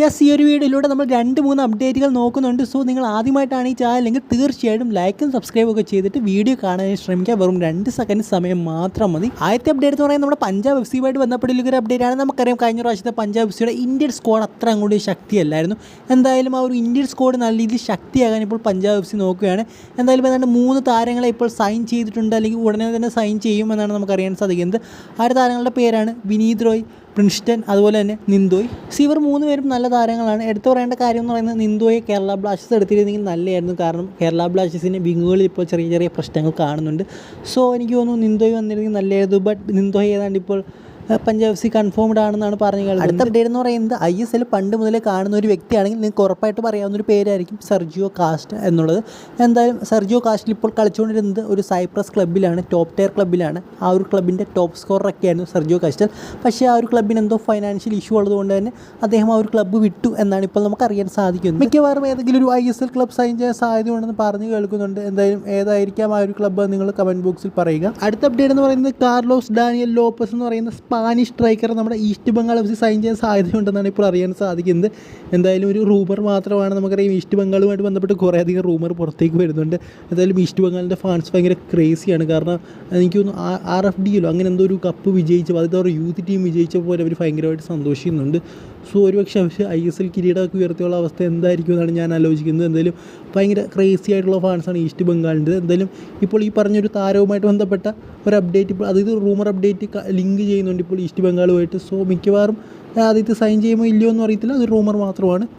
Yes, ഈ ഒരു വീഡിയോയിലൂടെ നമ്മൾ 2-3 അപ്ഡേറ്റുകൾ നോക്കുന്നുണ്ട്. സോ നിങ്ങൾ ആദ്യമായിട്ടാണ് ഈ ചാനൽ എങ്കിൽ തീർച്ചയായിട്ടും ലൈക്കും സബ്സ്ക്രൈബും ഒക്കെ ചെയ്തിട്ട് വീഡിയോ കാണാൻ ശ്രമിക്കുക. വെറും 2 സെക്കൻഡ് സമയം മാത്രം മതി. ആദ്യത്തെ അപ്ഡേറ്റ് എന്ന് പറയുന്നത് നമ്മുടെ പഞ്ചാബ് എഫ് സിയുമായിട്ട് ബന്ധപ്പെട്ടുള്ള ഒരു അപ്ഡേറ്റ് ആണ്. നമുക്കറിയാം കഴിഞ്ഞ പ്രാവശ്യത്തെ പഞ്ചാബ് എഫ് സിയുടെ ഇന്ത്യൻ സ്ക്വാഡ് അത്ര അങ്ങോട്ട് ശക്തിയല്ലായിരുന്നു. എന്തായാലും ആ ഒരു ഇന്ത്യൻ സ്ക്വാഡ് നല്ല രീതിയിൽ ശക്തിയാകാൻ ഇപ്പോൾ പഞ്ചാബ് എഫ് സി നോക്കുകയാണ്. എന്തായാലും ഏതാണ്ട് 3 താരങ്ങളെ ഇപ്പോൾ സൈൻ ചെയ്തിട്ടുണ്ട്, അല്ലെങ്കിൽ ഉടനെ തന്നെ സൈൻ ചെയ്യുമെന്നാണ് നമുക്കറിയാൻ സാധിക്കുന്നത്. ആ താരങ്ങളുടെ പേരാണ് വിനീത് റോയ്, പ്രിൻസ്റ്റൺ, അതുപോലെ തന്നെ നിന്തോയ്. ഇവർ 3 പേരും നല്ല താരങ്ങളാണ്. എടുത്തു പറയേണ്ട കാര്യം എന്ന് പറയുന്നത് നിന്തോയെ കേരള ബ്ലാസ്റ്റേഴ്സ് എടുത്തിരുന്നെങ്കിൽ നല്ലതായിരുന്നു. കാരണം കേരള ബ്ലാസ്റ്റേഴ്സിന് വിങ്ങുകളിൽ ഇപ്പോൾ ചെറിയ ചെറിയ പ്രശ്നങ്ങൾ കാണുന്നുണ്ട്. സോ എനിക്ക് തോന്നുന്നു നിന്തോയ് വന്നിരുന്നെങ്കിൽ നല്ലതായിരുന്നു. ബട്ട് നിന്തോയ് ഏതാണ്ട് ഇപ്പോൾ പഞ്ചാബ് എഫ് സി കൺഫേംഡ് ആണെന്നാണ് പറഞ്ഞു കേൾക്കുന്നത്. അടുത്ത അപ്ഡേറ്റ് എന്ന് പറയുന്നത് ISL പണ്ട് മുതലേ കാണുന്ന ഒരു വ്യക്തിയാണെങ്കിൽ നിങ്ങൾക്ക് ഉറപ്പായിട്ടും അറിയാവുന്നൊരു പേരായിരിക്കും സെർജിയോ കാസ്റ്റ് എന്നുള്ളത്. എന്തായാലും സെർജിയോ കാസ്റ്റിൽ ഇപ്പോൾ കളിച്ചുകൊണ്ടിരുന്നത് ഒരു സൈപ്രസ് ക്ലബ്ബിലാണ്, ടോപ്പ് ടയർ ക്ലബ്ബിലാണ്. ആ ഒരു ക്ലബിൻ്റെ ടോപ്പ് സ്കോററൊക്കെയായിരുന്നു സെർജിയോ കാസ്റ്റൽ. പക്ഷേ ആ ഒരു ക്ലബ്ബിന് എന്തോ ഫൈനാൻഷ്യൽ ഇഷ്യൂ ഉള്ളതുകൊണ്ട് തന്നെ അദ്ദേഹം ആ ഒരു ക്ലബ്ബ് വിട്ടു എന്നാണ് ഇപ്പോൾ നമുക്ക് അറിയാൻ സാധിക്കുന്നത്. മിക്കവാറും ഏതെങ്കിലും ഒരു ISL ക്ലബ്ബ് സൈൻ ചെയ്യാൻ സാധ്യതയുണ്ടെന്ന് പറഞ്ഞു കേൾക്കുന്നുണ്ട്. എന്തായാലും ഏതായിരിക്കാം ആ ഒരു ക്ലബ്ബ് നിങ്ങൾ കമൻറ്റ് ബോക്സിൽ പറയുക. അടുത്ത അപ്ഡേറ്റ് എന്ന് പറയുന്നത് കാർലോസ് ഡാനിയൽ ലോപ്പസ് എന്ന് പറയുന്ന സ്പാനിഷ് സ്ട്രൈക്കർ നമ്മുടെ East Bengal F C sign ചെയ്യാൻ സാധ്യതയുണ്ടെന്നാണ് ഇപ്പോൾ അറിയാൻ സാധിക്കുന്നത്. എന്തായാലും ഒരു റൂമർ മാത്രമാണ്. നമുക്കറിയാം ഈസ്റ്റ് ബംഗാളുമായിട്ട് ബന്ധപ്പെട്ട് കുറേയധികം റൂമർ പുറത്തേക്ക് വരുന്നുണ്ട്. എന്തായാലും ഈസ്റ്റ് ബംഗാളിൻ്റെ ഫാൻസ് ഭയങ്കര ക്രേസിയാണ്. കാരണം എനിക്ക് തോന്നുന്നു RFDയിലോ അങ്ങനെ എന്തോ ഒരു കപ്പ് വിജയിച്ചപ്പോൾ അതിൻ്റെ ഒരു യൂത്ത് ടീം വിജയിച്ച പോലെ അവർ ഭയങ്കരമായിട്ട് സന്തോഷിക്കുന്നുണ്ട്. സോ ഒരുപക്ഷെ ISL കിരീടമൊക്കെ ഉയർത്തിയുള്ള അവസ്ഥ എന്തായിരിക്കും എന്നാണ് ഞാൻ ആലോചിക്കുന്നത്. എന്തായാലും ഭയങ്കര ക്രേസി ആയിട്ടുള്ള ഫാൻസാണ് ഈസ്റ്റ് ബംഗാളിൻ്റെ. എന്തായാലും ഇപ്പോൾ ഈ പറഞ്ഞൊരു താരവുമായിട്ട് ബന്ധപ്പെട്ട ഒരു അപ്ഡേറ്റ് ഇപ്പോൾ അതായത് റൂമർ അപ്ഡേറ്റ് ലിങ്ക് ചെയ്യുന്നുണ്ട് ഇപ്പോൾ ഈസ്റ്റ് ബംഗാളുമായിട്ട്. സോ മിക്കവാറും ആദ്യത്തെ സൈൻ ചെയ്യുമോ ഇല്ലയോ എന്ന് അറിയത്തില്ല, അത് റൂമർ മാത്രമാണ്.